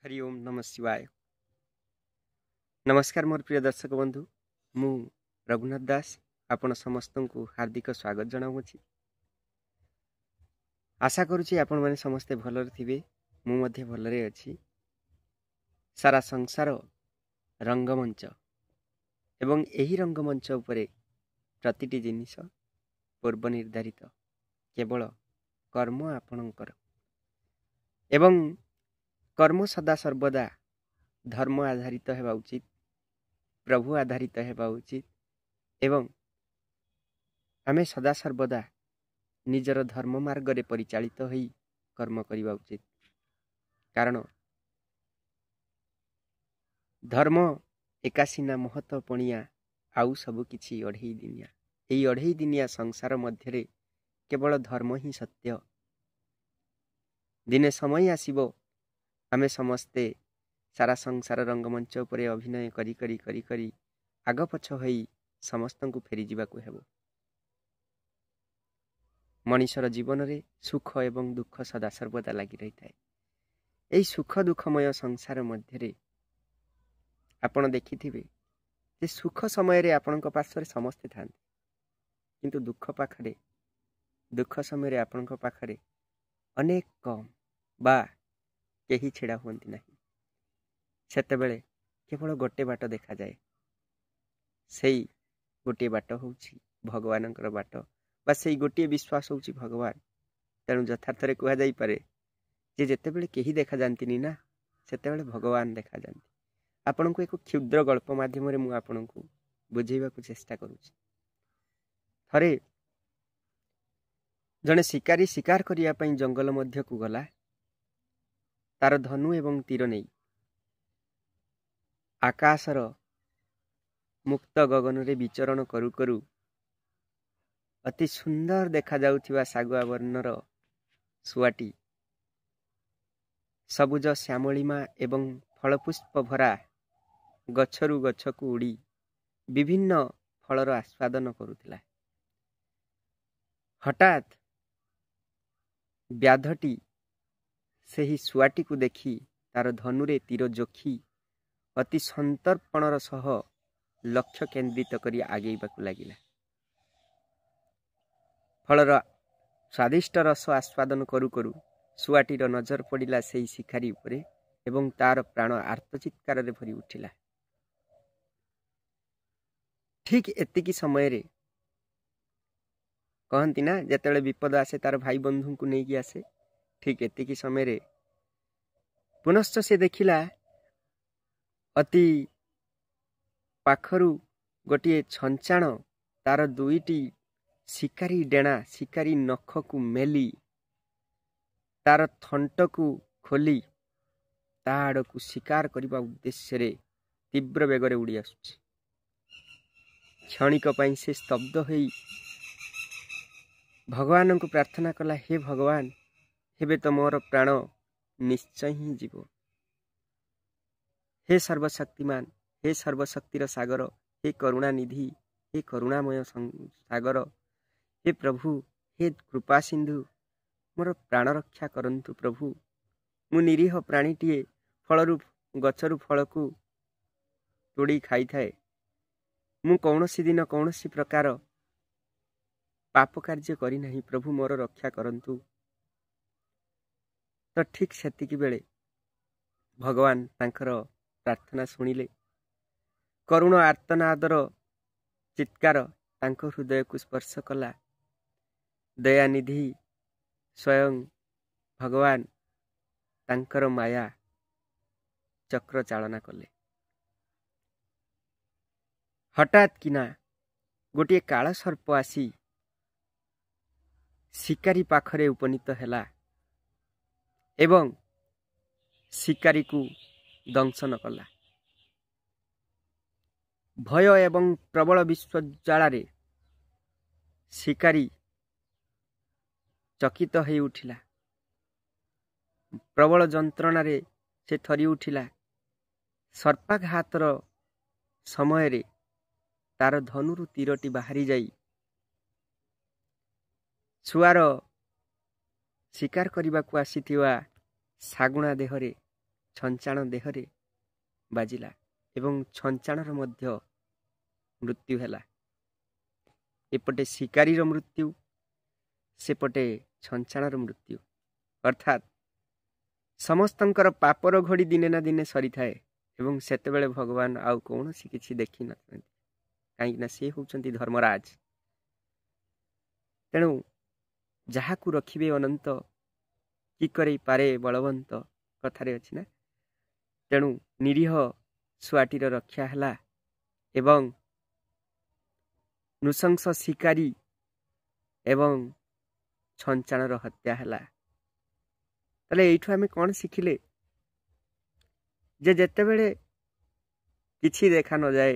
हरि ओम नमः शिवाय। नमस्कार मोर प्रिय दर्शक बंधु, मु रघुनाथ दास आपण समस्त को हार्दिक स्वागत जनाऊँगी। आशा करुँची आपण मैंने समस्ते भलरे थिबे, मु मध्य भलरे अछि। सारा संसार रंगमंच एवं एही रंगमंच उपरे प्रतिटी जिनिस पूर्व निर्धारित केवल कर्म आपणकर एवं कर्म सदा सर्वदा धर्म आधारित हेबा उचित, प्रभु आधारित हेबा उचित एवं आमे सदा सर्वदा निजर धर्म मार्ग रे परिचालित होई कर्म करिबा उचित। कारण धर्म एकासीना महत्व पणिया आउ सब किछि अढ़ेई दिनिया। एई अढ़ेई दिनिया संसार मध्यरे केवल धर्म ही सत्य। दिने समय आसीबो आमे समस्ते सारा संसार रंगमंच उपरे अभिनय करी करी करी करी आग पछ होई समस्त को फेरी जीवाकु हेबो। मनुष्यर जीवन रे सुख एवं दुख सदा सर्वदा लगी रही थाए। एई सुख दुखमय संसार मध्यरे आपण देखिथिबे जे सुख समय रे आपणक पार्श्व समस्ते थांती, किंतु दुख पाखरे दुख समय रे आपणक पाखरे अनेक कम बा केही छेड़ा हुअंती नहीं। सेतेबेले केवल गोटे बाट देखा जाए, सेई गोटे बाट होउछि भगवानकर बाट बा सेई गोटे विश्वास होउछि भगवान। तेणु यथार्थरे कुहा जाई पारे जे जेतेबेले केही देखा जानतीनी ना, सेतेबेले भगवान देखा जानती। आपनको एक क्षुद्र गल्प माध्यम रे मु आपनको बुझेइबाकु चेष्टा करूछि। थरे जने शिकारी शिकार करिया पई जंगल मध्य को गला। तार धनु एवं तीर नहीं आकाशर मुक्त गगन रे विचरण करू करू अति सुंदर देखा जाउथिबा सागुआ वर्णर सुआटी सबुज श्यामलिमा एवं फलपुष्प भरा गछरु गछकु उड़ी विभिन्न फलर आस्वादन करुथिला। हठात व्याधटी सेही सुआटी को देखी तार धनुरे तीर जोखी अति संतर्पणर सह लक्ष्य केंद्रित करी आगेइबाकु लागिला। फलर स्वादिष्ट रस आस्वादन करू करू सुआटीर नजर पड़िला सेही शिकारी उपरे एवं तार प्राण आर्तचित्कार रे भरी उठिला। ठीक एतिकी समय रे कहंती ना जेतेले विपद आसे तार भाई बंधु को नेकी आसे, ठीक एतिकी समय रे पुनश्च से देखिला अति पाखरु गोटे छंचाण तार दुईटी शिकारी डेणा शिकारी नख को मेली तार थंट को खोली ता आड़ को शिकार करने उद्देश्य रे तीव्र बेगरे उड़ी आसुछि। क्षणिक पई से स्तब्ध होई भगवान को प्रार्थना कला, हे भगवान हेबे तो मोर प्राण निश्चय ही जीव। हे सर्वशक्तिमान, हे सर्वशक्तिर सागर, हे करुणा निधि, हे करुणामय सागर, हे प्रभु, हे कृपा सिंधु मोर प्राण रक्षा करंतु प्रभु। मु निरीह प्राणीटीए फलरु गचरु फल को तोड़ी खाई थाए। मु कौनसी दिन कौनसी प्रकार पाप कार्य करी नहीं, प्रभु मोर रक्षा करंतु। तो ठीक सेतिकी बेले भगवान तांकर प्रार्थना सुनिले। करुण आर्तनादर चित्कार तांको हृदय को स्पर्श कला। दयानिधि स्वयं भगवान तांकर माया चक्र चालना कले। हठात किना गोटे काला सर्प आसी शिकारी पाखरे उपनीत हेला एवं शिकारी को दंशन कला। भय एवं प्रबल विश्वज्वालारे शिकारी चकित हो उठिला। प्रबल जंत्रणा रे से थरी उठिला। सर्पाघातर समय रे तार धनुरु तीरटी बाहरी जाई छुआर शिकार करने को आसीथिवा सागुणा देहरे ଛଞ୍ଚାଣ ଦେହରେ ବାଜିଲା ଏବଂ ଛଞ୍ଚାଣର ମଧ୍ୟ ମୃତ୍ୟୁ ହେଲା। ଏପଟେ ଶିକାରୀର ମୃତ୍ୟୁ, ସେପଟେ ଛଞ୍ଚାଣର ମୃତ୍ୟୁ। ଅର୍ଥାତ୍ ସମସ୍ତଙ୍କର ପାପର ଘଡ଼ି ଦିନେ ନା ଦିନେ ସରିଥାଏ ଏବଂ ସେତେବେଳେ ଭଗବାନ ଆଉ କୌଣସି କିଛି ଦେଖିନଥାନ୍ତି, କାହିଁକିନା ସେ ହେଉଛନ୍ତି ଧର୍ମରାଜ। ତେଣୁ ଯାହାକୁ ରଖିବେ ଅନନ୍ତ କି କରି ପାରେ ବଳବନ୍ତ କଥାରେ ଅଛି ନା। ତେଣୁ ନିରୀହ ଛୁଆଟିର ରକ୍ଷା ହେଲା ଏବଂ ନୃଶଂସ ଶିକାରୀ ଏବଂ ଛଞ୍ଚାଣର ହତ୍ୟା ହେଲା। ତାହେଲେ ଏଇଠୁ ଆମେ କ'ଣ ଶିଖିଲେ? ଯେ ଯେତେବେଳେ କିଛି ଦେଖା ନଯାଏ,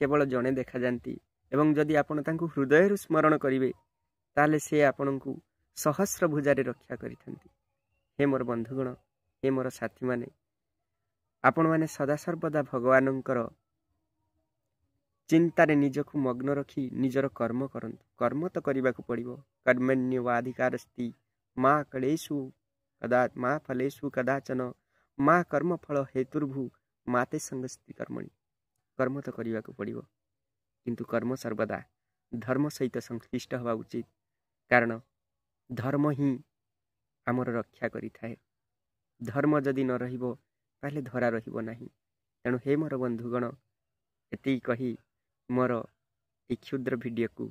କେବଳ ଜଣେ ଦେଖାଯାଆନ୍ତି ଏବଂ ଯଦି ଆପଣ ତାଙ୍କୁ ହୃଦୟରୁ ସ୍ମରଣ କରିବେ ତାହେଲେ ସେ ଆପଣଙ୍କୁ ସହସ୍ର ଭୁଜାରେ ରକ୍ଷା କରିଥାନ୍ତି। ହେ ମୋର ବନ୍ଧୁଗଣ, ହେ ମୋର ସାଥୀମାନେ, ଆପଣମାନେ ସଦାସର୍ବଦା ଭଗବାନଙ୍କର ଚିନ୍ତାରେ ନିଜକୁ ମଗ୍ନ ରଖି ନିଜର କର୍ମ କରନ୍ତୁ। କର୍ମ ତ କରିବାକୁ ପଡ଼ିବ। କର୍ମଣ୍ୟେବାଧିକାରସ୍ତି ମା ଫଲେଷୁ କଦାଚନ ମା କର୍ମଫଳ ହେତୁର୍ଭୁ ମାତେ ସଙ୍ଗସ୍ତି କର୍ମଣି। କର୍ମ ତ କରିବାକୁ ପଡ଼ିବ, କିନ୍ତୁ କର୍ମ ସର୍ବଦା ଧର୍ମ ସହିତ ସଂଶ୍ଳିଷ୍ଟ ହେବା ଉଚିତ, କାରଣ ଧର୍ମ ହିଁ ଆମର ରକ୍ଷା କରିଥାଏ। ଧର୍ମ ଯଦି ନ ରହିବ ତାହେଲେ ଧରା ରହିବ ନାହିଁ। ତେଣୁ ହେ ମୋର ବନ୍ଧୁଗଣ, ଏତିକି କହି ମୋର ଏହି କ୍ଷୁଦ୍ର ଭିଡ଼ିଓକୁ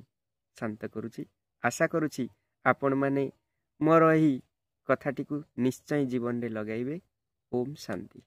ଶାନ୍ତ କରୁଛି। ଆଶା କରୁଛି ଆପଣମାନେ ମୋର ଏହି କଥାଟିକୁ ନିଶ୍ଚୟ ଜୀବନରେ ଲଗାଇବେ। ଓମ୍ ଶାନ୍ତି।